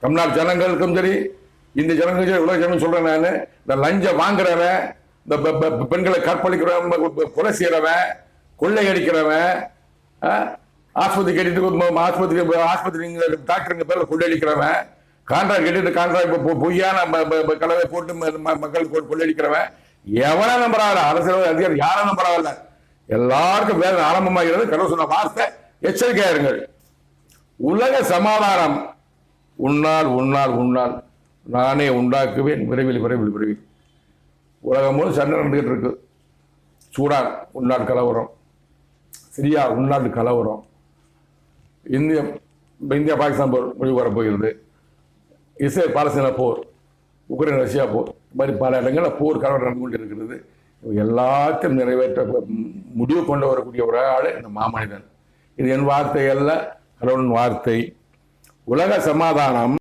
தமிழ்நாடு ஜனங்களுக்கும் சரி, இந்த ஜனங்களுக்கும் சரி, உலக ஜனங்கள் சொல்றேன் நான். இந்த லஞ்சம் வாங்குறவன், இந்த பெண்களை கற்பழிக்கிறவன், கொலை செய்யறவன், கொள்ளை அடிக்கிறவன், ஆஸ்பத்திரி கட்டிட்டு ஆஸ்பத்திரி டாக்டருங்க பேர்ல கொள்ளடிக்கிறவன், கான்ட்ராக்ட் கட்டிட்டு கான்ட்ராக்ட் பொய்யான கலவை போட்டு மக்கள் கொள்ளடிக்கிறவன், எவனா நம்புறாங்க? அரசியல் அதிகாரி யாரும் நம்புறாங்கல்ல. எல்லாருக்கும் வேலை ஆரம்பமாகிறது. கடவுள் சொன்ன வார்த்தை, எச்சரிக்கையாருங்கள். உலக சமாதானம் உன்னால் உன்னால் உன்னால் நானே உண்டாக்குவேன், விரைவில் விரைவில் விரைவில். உலகம் போது சண்டை நடந்துகிட்டு இருக்கு. சூடான் உள்நாட்டு கலவரம், சிரியா உள்நாட்டு கலவரம், இந்தியா பாகிஸ்தான் போர் முடிவு வரப்போகிறது, இஸ்ரேல் பாலஸ்தீன போர், உக்ரைன் ரஷ்யா போர், இந்த மாதிரி பல இடங்களில் போர் கலவரம் நடந்து கொண்டு இருக்கிறது. எல்லாத்தையும் நிறைவேற்ற முடிவு கொண்டு வரக்கூடிய ஒரு ஆள் இந்த மாமனிதன். இது என் வார்த்தை அல்ல, கடவுளின் வார்த்தை. உலக சமாதானம்